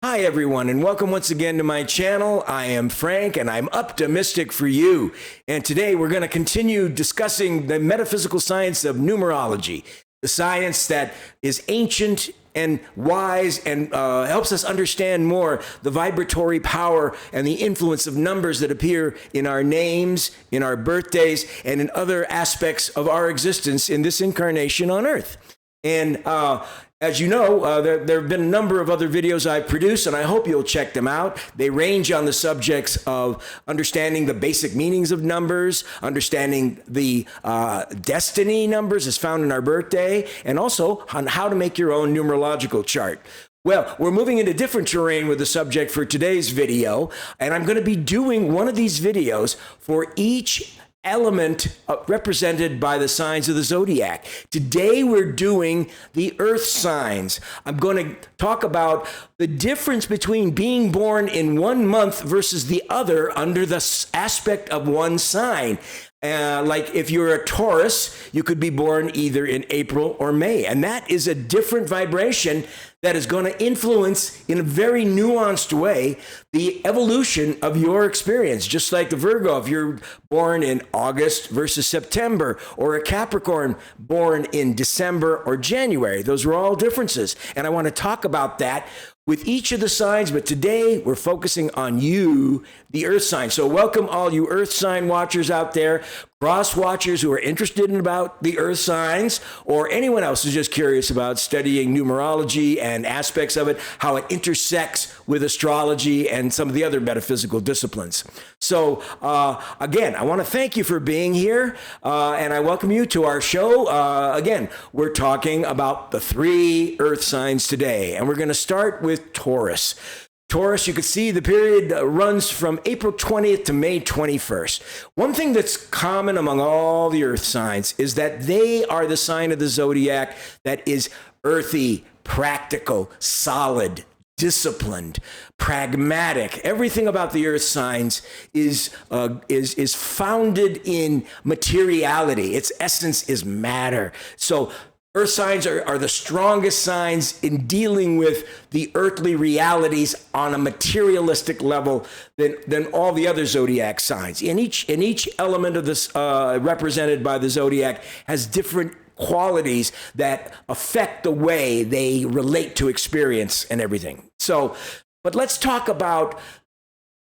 Hi everyone, and welcome once again to my channel. I am Frank and I'm optimistic for you. And today we're going to continue discussing the metaphysical science of numerology, the science that is ancient and wise and helps us understand more the vibratory power and the influence of numbers that appear in our names, in our birthdays, and in other aspects of our existence in this incarnation on Earth. And as you know, there have been a number of other videos I've produced, and I hope you'll check them out. They range on the subjects of understanding the basic meanings of numbers, understanding the destiny numbers as found in our birthday, and also on how to make your own numerological chart. Well, we're moving into different terrain with the subject for today's video, and I'm going to be doing one of these videos for each element represented by the signs of the zodiac. Today we're doing the earth signs. I'm going to talk about the difference between being born in one month versus the other under the aspect of one sign. Like if you're a Taurus, you could be born either in April or May. And that is a different vibration that is going to influence in a very nuanced way the evolution of your experience. Just like the Virgo, if you're born in August versus September, or a Capricorn born in December or January. Those are all differences. And I want to talk about that with each of the signs, but today we're focusing on you, the earth sign. So welcome all you earth sign watchers out there, cross watchers who are interested in about the earth signs, or anyone else who's just curious about studying numerology and aspects of it, how it intersects with astrology and some of the other metaphysical disciplines. So again, I want to thank you for being here, and I welcome you to our show. Again, we're talking about the three earth signs today, and we're going to start with Taurus. Taurus, you can see the period runs from April 20th to May 21st. One thing that's common among all the earth signs is that they are the sign of the zodiac that is earthy, practical, solid, disciplined, pragmatic. Everything about the earth signs is founded in materiality. Its essence is matter. So earth signs are the strongest signs in dealing with the earthly realities on a materialistic level than all the other zodiac signs. And each element of this represented by the zodiac has different qualities that affect the way they relate to experience and everything. So, but let's talk about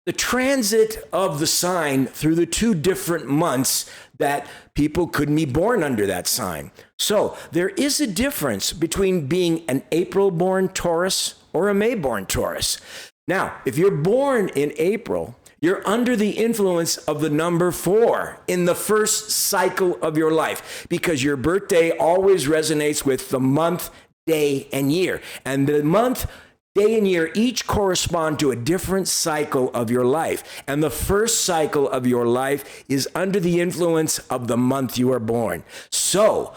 the transit of the sign through the two different months that people could be born under that sign. So there is a difference between being an April-born Taurus or a May-born Taurus. Now, if you're born in April, you're under the influence of the number 4 in the first cycle of your life, because your birthday always resonates with the month, day, and year. And the month, day, and year each correspond to a different cycle of your life. And the first cycle of your life is under the influence of the month you are born. So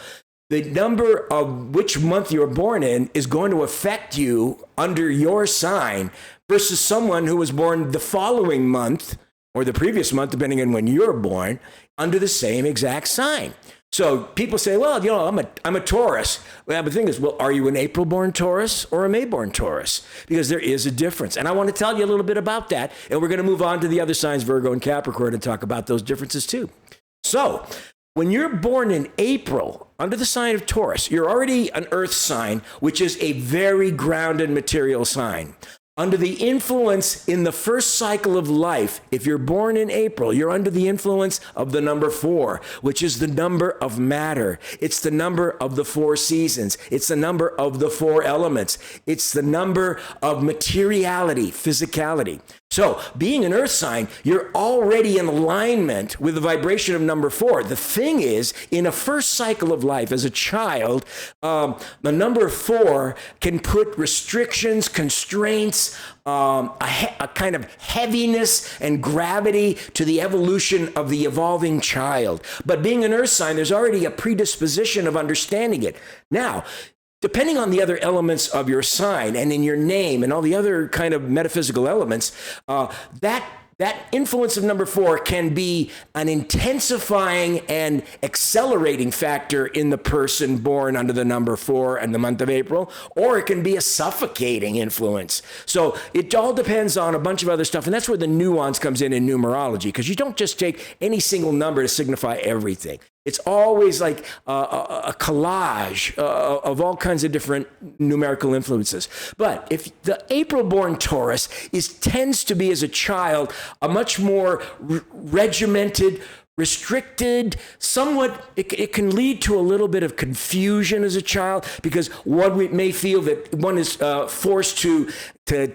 the number of which month you're born in is going to affect you under your sign versus someone who was born the following month or the previous month, depending on when you're born, under the same exact sign. So people say, well, you know, I'm a Taurus. Well, the thing is, well, are you an April-born Taurus or a May-born Taurus? Because there is a difference. And I want to tell you a little bit about that. And we're going to move on to the other signs, Virgo and Capricorn, and talk about those differences too. So when you're born in April, under the sign of Taurus, you're already an earth sign, which is a very grounded material sign. Under the influence in the first cycle of life, if you're born in April, you're under the influence of the number 4, which is the number of matter. It's the number of the 4 seasons. It's the number of the 4 elements. It's the number of materiality, physicality. So being an earth sign, you're already in alignment with the vibration of number 4. The thing is, in a first cycle of life as a child, the number 4 can put restrictions, constraints, a kind of heaviness and gravity to the evolution of the evolving child. But being an earth sign, there's already a predisposition of understanding it. Now, depending on the other elements of your sign and in your name and all the other kind of metaphysical elements, that that influence of number 4 can be an intensifying and accelerating factor in the person born under the number 4 and the month of April, or it can be a suffocating influence. So it all depends on a bunch of other stuff, and that's where the nuance comes in numerology, because you don't just take any single number to signify everything. It's always like a collage of all kinds of different numerical influences. But if the April-born Taurus tends to be, as a child, a much more regimented, restricted, somewhat, it can lead to a little bit of confusion as a child, because one may feel that one is forced to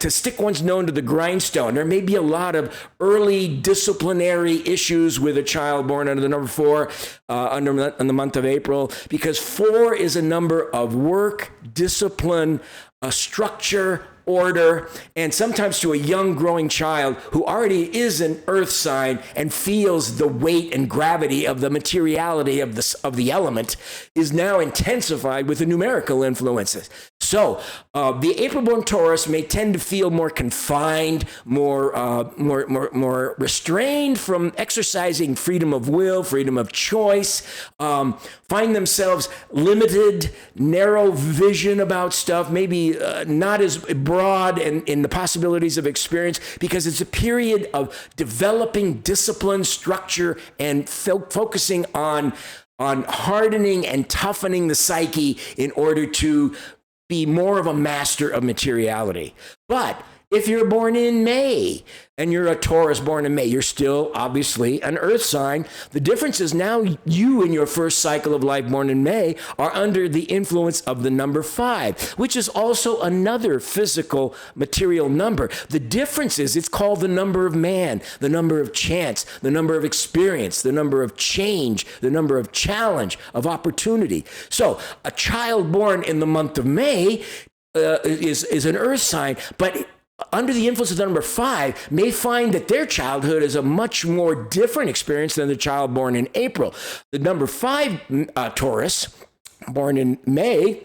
stick one's nose to the grindstone. There may be a lot of early disciplinary issues with a child born under the number 4 in the month of April, because 4 is a number of work, discipline, structure, order, and sometimes to a young growing child who already is an earth sign and feels the weight and gravity of the materiality of the element, is now intensified with the numerical influences. So the April-born Taurus may tend to feel more confined, more restrained from exercising freedom of will, freedom of choice, find themselves limited, narrow vision about stuff, maybe not as broad in the possibilities of experience, because it's a period of developing discipline, structure, and focusing on hardening and toughening the psyche in order to be more of a master of materiality. But if you're born in May and you're a Taurus born in May, you're still obviously an earth sign. The difference is now you, in your first cycle of life born in May, are under the influence of the number 5, which is also another physical material number. The difference is it's called the number of man, the number of chance, the number of experience, the number of change, the number of challenge, of opportunity. So a child born in the month of May is an earth sign, but under the influence of the number 5, may find that their childhood is a much more different experience than the child born in April. The number 5 Taurus, born in May,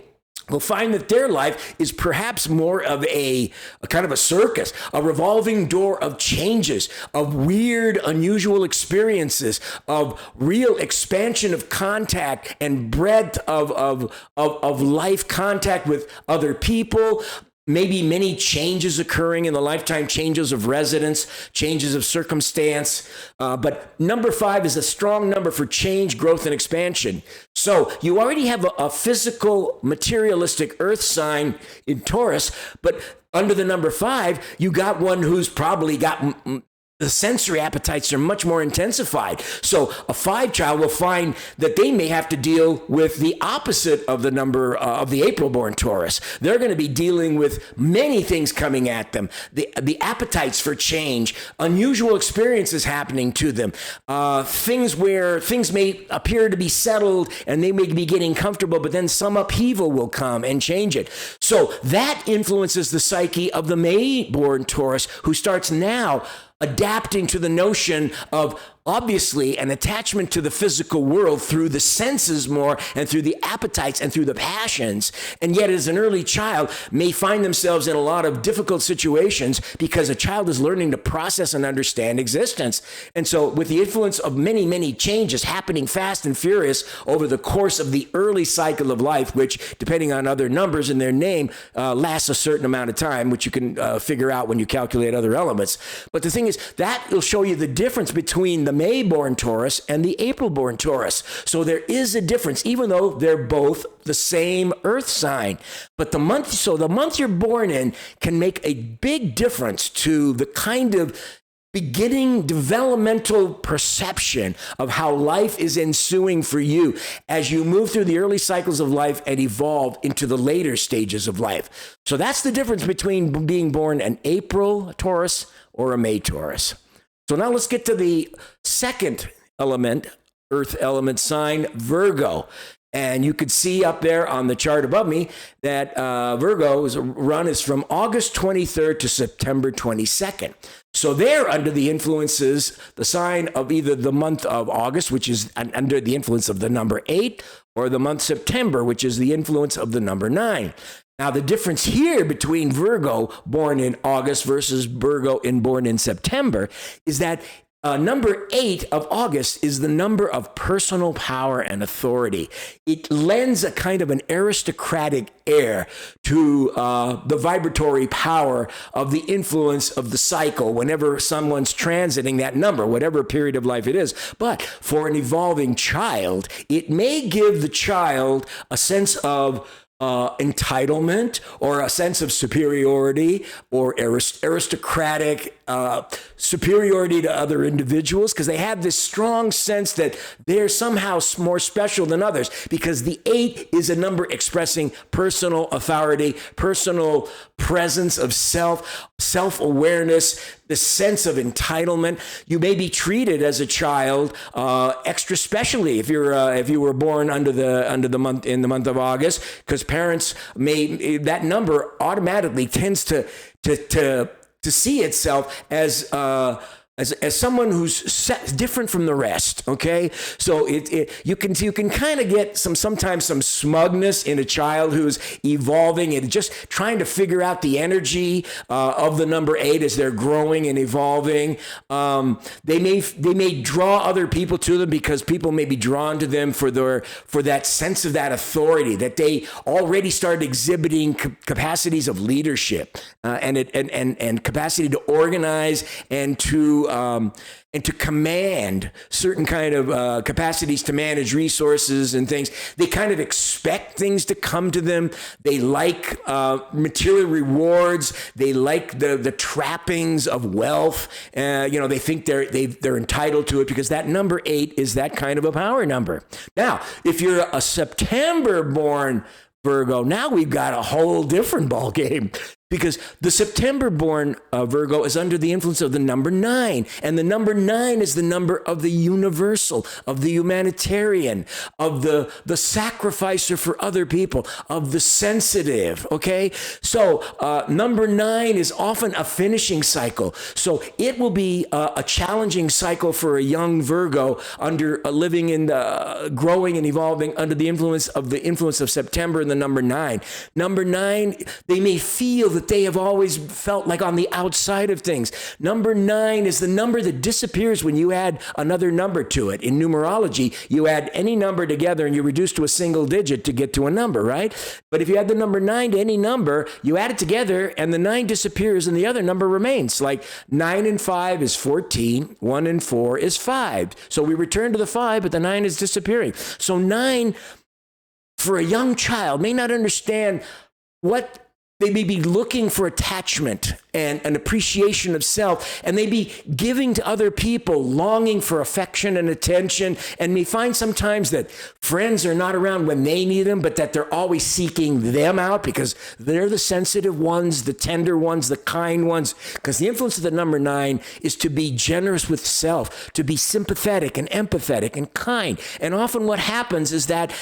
will find that their life is perhaps more of a kind of a circus, a revolving door of changes, of weird, unusual experiences, of real expansion of contact and breadth of life contact with other people. Maybe many changes occurring in the lifetime, changes of residence, changes of circumstance. But number 5 is a strong number for change, growth, and expansion. So you already have a physical, materialistic earth sign in Taurus, but under the number 5, you got one who's probably got the sensory appetites are much more intensified. So a 5 child will find that they may have to deal with the opposite of the number of the April-born Taurus. They're going to be dealing with many things coming at them. The appetites for change, unusual experiences happening to them, things where things may appear to be settled and they may be getting comfortable, but then some upheaval will come and change it. So that influences the psyche of the May-born Taurus, who starts now adapting to the notion of, obviously, an attachment to the physical world through the senses more and through the appetites and through the passions. And yet, as an early child, may find themselves in a lot of difficult situations because a child is learning to process and understand existence. And so with the influence of many, many changes happening fast and furious over the course of the early cycle of life, which, depending on other numbers in their name, lasts a certain amount of time, which you can figure out when you calculate other elements. But the thing is, that will show you the difference between the May-born Taurus and the April-born Taurus. So there is a difference, even though they're both the same earth sign. But the month you're born in can make a big difference to the kind of beginning developmental perception of how life is ensuing for you as you move through the early cycles of life and evolve into the later stages of life. So that's the difference between being born an April Taurus or a May Taurus. So now let's get to the second element, earth element sign, Virgo. And you could see up there on the chart above me that Virgo's run is from August 23rd to September 22nd. So they're under the influences, the sign of either the month of August, which is under the influence of the number 8, or the month September, which is the influence of the number 9. Now, the difference here between Virgo born in August versus Virgo born in September is that number 8 of August is the number of personal power and authority. It lends a kind of an aristocratic air to the vibratory power of the influence of the cycle whenever someone's transiting that number, whatever period of life it is. But for an evolving child, it may give the child a sense of entitlement or a sense of superiority or aristocratic superiority to other individuals, because they have this strong sense that they're somehow more special than others, because the 8 is a number expressing personal authority, personal presence of self-awareness, the sense of entitlement. You may be treated as a child extra specially if you were born in the month of August, because parents that number automatically tends to see itself as someone who's different from the rest. Okay, so you can kind of get sometimes some smugness in a child who's evolving and just trying to figure out the energy of the number 8 as they're growing and evolving. They may draw other people to them because people may be drawn to them for that sense of that authority, that they already started exhibiting capacities of leadership and capacity to organize and to command certain kind of capacities to manage resources and things. They kind of expect things to come to them. They like material rewards. They like the trappings of wealth. They think they're entitled to it because that number 8 is that kind of a power number. Now, if you're a September-born Virgo, now we've got a whole different ball game, because the September-born Virgo is under the influence of the number 9. And the number 9 is the number of the universal, of the humanitarian, of the sacrificer for other people, of the sensitive, okay? So number 9 is often a finishing cycle. So it will be a challenging cycle for a young Virgo living in growing and evolving under the influence of September and the number 9. Number 9, they may feel that they have always felt like on the outside of things. Number 9 is the number that disappears when you add another number to it. In numerology, you add any number together and you reduce to a single digit to get to a number, right? But if you add the number 9 to any number, you add it together and the 9 disappears and the other number remains. Like 9 and 5 is 14, 1 and 4 is 5. So we return to the 5, but the 9 is disappearing. So 9, for a young child, may not understand what they may be looking for attachment and an appreciation of self, and they be giving to other people, longing for affection and attention, and may find sometimes that friends are not around when they need them, but that they're always seeking them out because they're the sensitive ones, the tender ones, the kind ones. Because the influence of the number 9 is to be generous with self, to be sympathetic and empathetic and kind. And often what happens is that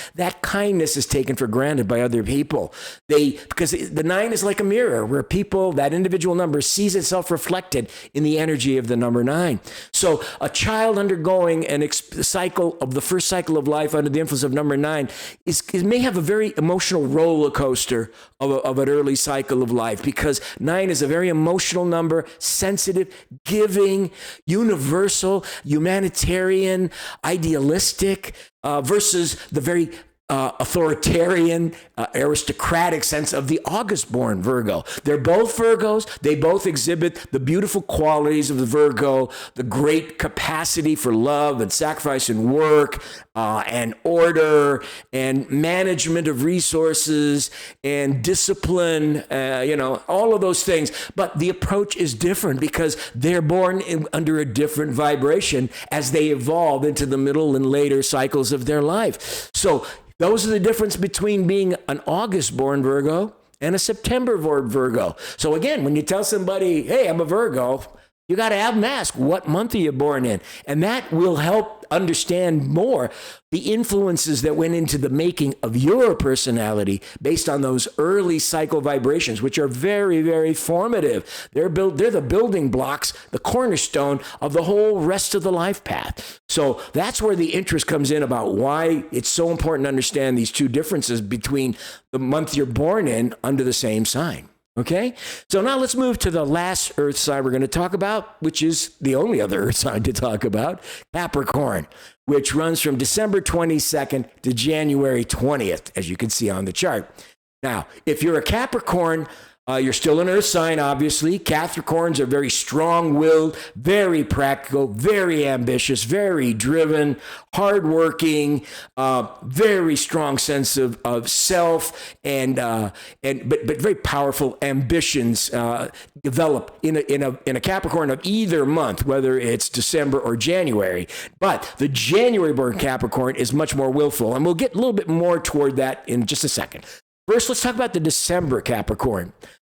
kindness is taken for granted by other people. Because the 9 is like a mirror where that individual number sees itself reflected in the energy of the number 9. So a child undergoing the first cycle of life under the influence of number 9 may have a very emotional roller coaster of an early cycle of life, because 9 is a very emotional number, sensitive, giving, universal, humanitarian, idealistic, versus the very authoritarian, aristocratic sense of the August-born Virgo. They're both Virgos. They both exhibit the beautiful qualities of the Virgo, the great capacity for love and sacrifice and work and order and management of resources and discipline, all of those things. But the approach is different because they're born under a different vibration as they evolve into the middle and later cycles of their life. So those are the difference between being an August-born Virgo and a September-born Virgo. So again, when you tell somebody, hey, I'm a Virgo, You got to have them ask, what month are you born in? And that will help understand more the influences that went into the making of your personality based on those early cycle vibrations, which are very, very formative. They're the building blocks, the cornerstone of the whole rest of the life path. So that's where the interest comes in about why it's so important to understand these two differences between the month you're born in under the same sign. Okay, so now let's move to the last earth sign we're going to talk about, which is the only other earth sign to talk about, Capricorn, which runs from December 22nd to January 20th, as you can see on the chart. Now, if you're a Capricorn, you're still an earth sign, obviously. Capricorns are very strong-willed, very practical, very ambitious, very driven, hardworking, very strong sense of self, but very powerful ambitions develop in a Capricorn of either month, whether it's December or January. But the January-born Capricorn is much more willful, and we'll get a little bit more toward that in just a second. First, let's talk about the December Capricorn.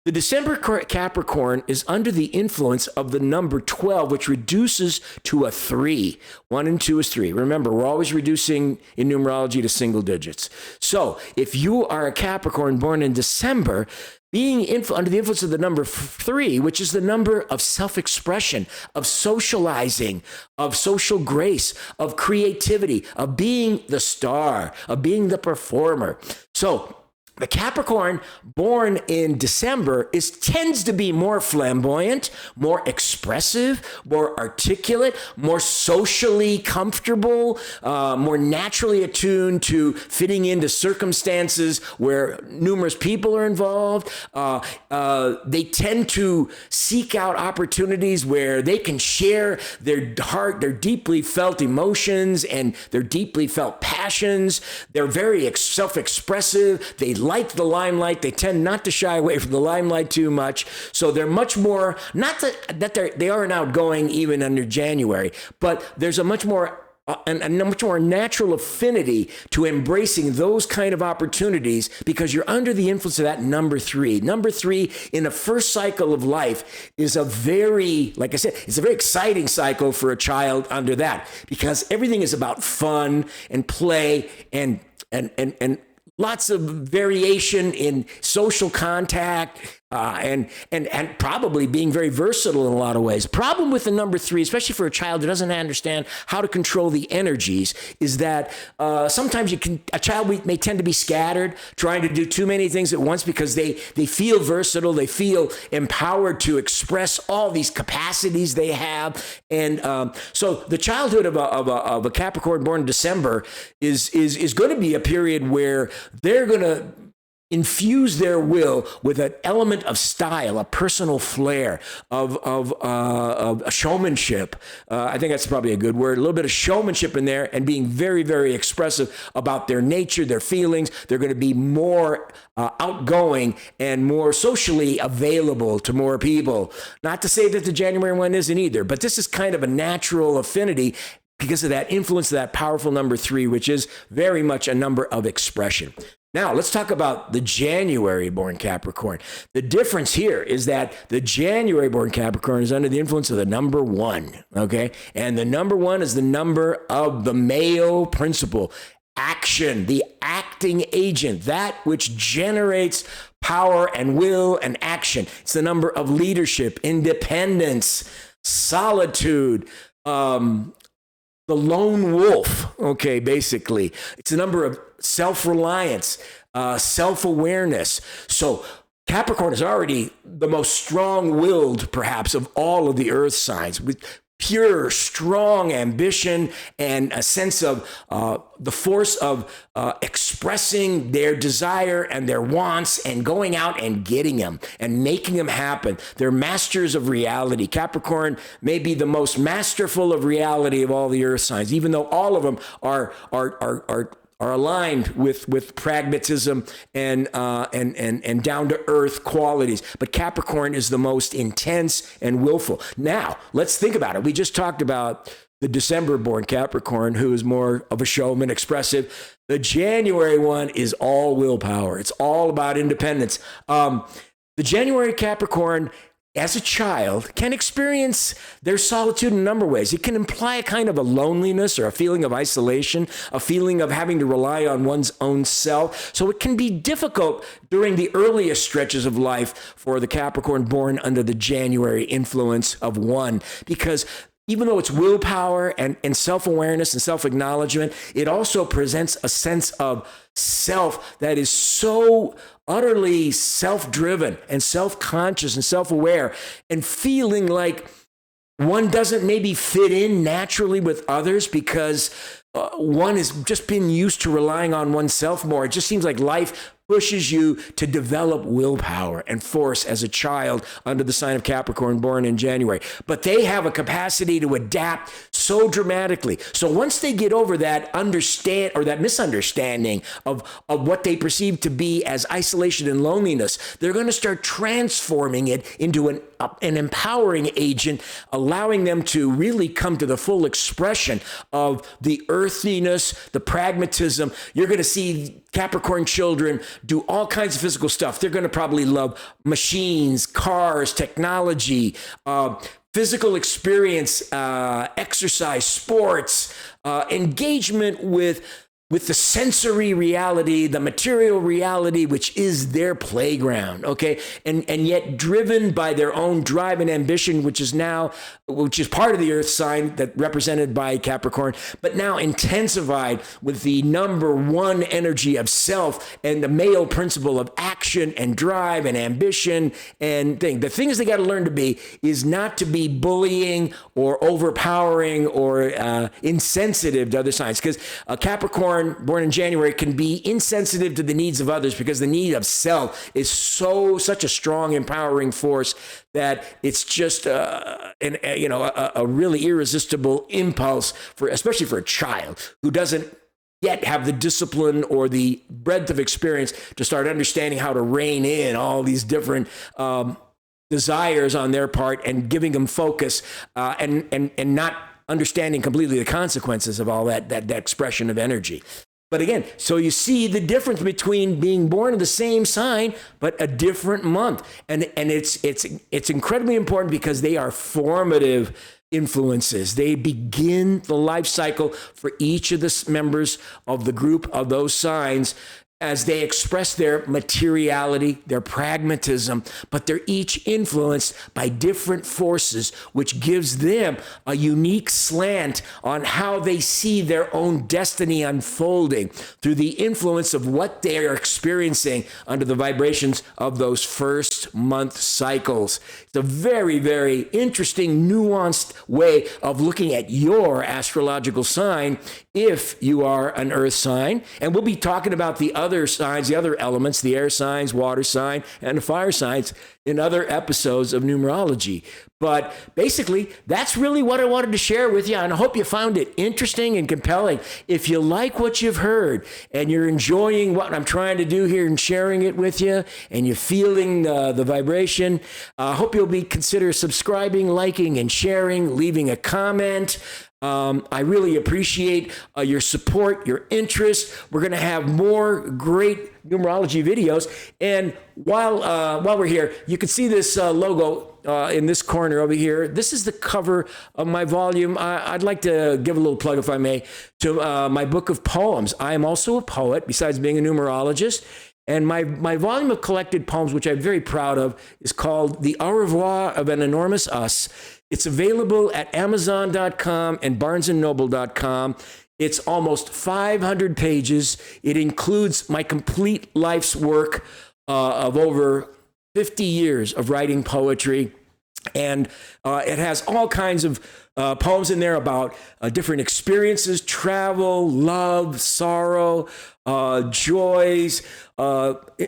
The December Capricorn is under the influence of the number 12, which reduces to a 3. 1 and 2 is 3. Remember, we're always reducing in numerology to single digits. So if you are a Capricorn born in December, being under the influence of the number 3, which is the number of self-expression, of socializing, of social grace, of creativity, of being the star, of being the performer. So the Capricorn born in December tends to be more flamboyant, more expressive, more articulate, more socially comfortable, more naturally attuned to fitting into circumstances where numerous people are involved. They tend to seek out opportunities where they can share their heart, their deeply felt emotions, and their deeply felt passions. They're very self-expressive. They like the limelight. They tend not to shy away from the limelight too much. So they're much more, not that they aren't outgoing even under January, but there's a much more natural affinity to embracing those kind of opportunities because you're under the influence of that number 3. Number 3 in the first cycle of life is like I said, it's a very exciting cycle for a child under that because everything is about fun and play and lots of variation in social contact, and probably being very versatile in a lot of ways. Problem with the number 3, especially for a child who doesn't understand how to control the energies, is that sometimes a child may tend to be scattered, trying to do too many things at once because they feel versatile, they feel empowered to express all these capacities they have, and so the childhood of a Capricorn born in December is going to be a period where they're going to infuse their will with an element of style, a personal flair, of showmanship. I think that's probably a good word. A little bit of showmanship in there and being very, very expressive about their nature, their feelings. They're going to be more outgoing and more socially available to more people. Not to say that the January one isn't either, but this is kind of a natural affinity because of that influence of that powerful number 3, which is very much a number of expression. Now, let's talk about the January-born Capricorn. The difference here is that the January-born Capricorn is under the influence of the number 1, okay? And the number 1 is the number of the male principle, action, the acting agent, that which generates power and will and action. It's the number of leadership, independence, solitude, the lone wolf, okay, basically. It's a number of self-reliance, self-awareness. So Capricorn is already the most strong-willed, perhaps, of all of the earth signs, with pure, strong ambition and a sense of the force of expressing their desire and their wants and going out and getting them and making them happen. They're masters of reality. Capricorn may be the most masterful of reality of all the earth signs, even though all of them are aligned with pragmatism and down to earth qualities. But Capricorn is the most intense and willful. Now, let's think about it. We just talked about the December-born Capricorn, who is more of a showman, expressive. The January one is all willpower. It's all about independence. The January Capricorn as a child, can experience their solitude in a number of ways. It can imply a kind of a loneliness or a feeling of isolation, a feeling of having to rely on one's own self. So it can be difficult during the earliest stretches of life for the Capricorn born under the January influence of 1, because even though it's willpower and self-awareness and self-acknowledgement, it also presents a sense of self that is so utterly self-driven and self-conscious and self-aware, and feeling like one doesn't maybe fit in naturally with others because one has just been used to relying on oneself more. It just seems like life pushes you to develop willpower and force as a child under the sign of Capricorn born in January. But they have a capacity to adapt so dramatically. So once they get over that misunderstanding of what they perceive to be as isolation and loneliness, they're going to start transforming it into an empowering agent, allowing them to really come to the full expression of the earthiness, the pragmatism. You're going to see Capricorn children do all kinds of physical stuff. They're going to probably love machines, cars, technology, physical experience, exercise, sports, engagement with the sensory reality, the material reality, which is their playground, okay? And yet driven by their own drive and ambition, which is part of the earth sign that represented by Capricorn, but now intensified with the number 1 energy of self and the male principle of action and drive and ambition and thing. The things they got to learn to be is not to be bullying or overpowering or insensitive to other signs, because Capricorn born in January can be insensitive to the needs of others because the need of self is such a strong, empowering force that it's just a really irresistible impulse especially for a child who doesn't yet have the discipline or the breadth of experience to start understanding how to rein in all these different desires on their part and giving them focus and not understanding completely the consequences of all that expression of energy. But again, so you see the difference between being born in the same sign, but a different month. And it's incredibly important because they are formative influences. They begin the life cycle for each of the members of the group of those signs as they express their materiality, their pragmatism, but they're each influenced by different forces, which gives them a unique slant on how they see their own destiny unfolding through the influence of what they are experiencing under the vibrations of those first month cycles. It's a very, very interesting, nuanced way of looking at your astrological sign if you are an earth sign. And we'll be talking about the other signs, the other elements, the air signs, water sign, and the fire signs in other episodes of numerology. But basically, that's really what I wanted to share with you, and I hope you found it interesting and compelling. If you like what you've heard and you're enjoying what I'm trying to do here and sharing it with you, and you're feeling the vibration, I hope you'll consider subscribing, liking, and sharing, leaving a comment. I really appreciate your support, your interest. We're going to have more great numerology videos. And while we're here, you can see this logo in this corner over here. This is the cover of my volume. I'd like to give a little plug, if I may, to my book of poems. I am also a poet, besides being a numerologist. And my volume of collected poems, which I'm very proud of, is called The Au Revoir of an Enormous Us. It's available at Amazon.com and BarnesandNoble.com. It's almost 500 pages. It includes my complete life's work of over 50 years of writing poetry. And it has all kinds of poems in there about different experiences, travel, love, sorrow, joys,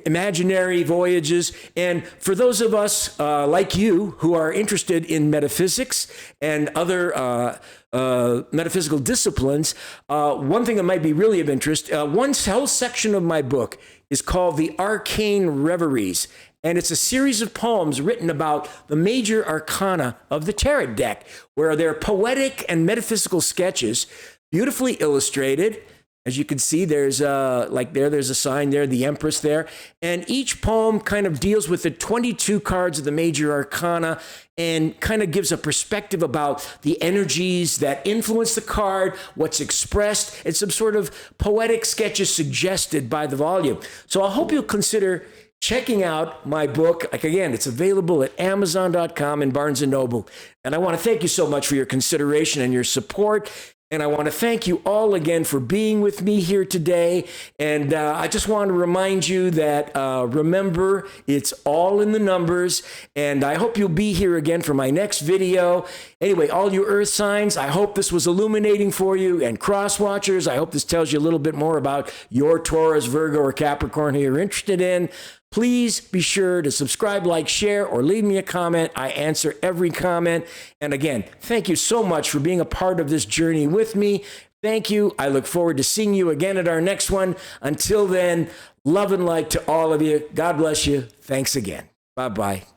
imaginary voyages. And for those of us like you who are interested in metaphysics and other metaphysical disciplines, one thing that might be really of interest, one whole section of my book is called The Arcane Reveries. And it's a series of poems written about the major arcana of the tarot deck, where they're poetic and metaphysical sketches, beautifully illustrated, As you can see, there's there's a sign there, the Empress there. And each poem kind of deals with the 22 cards of the major arcana and kind of gives a perspective about the energies that influence the card, what's expressed, and some sort of poetic sketches suggested by the volume. So I hope you'll consider checking out my book. Like, again, it's available at Amazon.com and Barnes & Noble. And I want to thank you so much for your consideration and your support. And I want to thank you all again for being with me here today. And I just want to remind you that, remember, it's all in the numbers. And I hope you'll be here again for my next video. Anyway, all you earth signs, I hope this was illuminating for you. And cross watchers, I hope this tells you a little bit more about your Taurus, Virgo, or Capricorn who you're interested in. Please be sure to subscribe, like, share, or leave me a comment. I answer every comment. And again, thank you so much for being a part of this journey with me. Thank you. I look forward to seeing you again at our next one. Until then, love and light to all of you. God bless you. Thanks again. Bye-bye.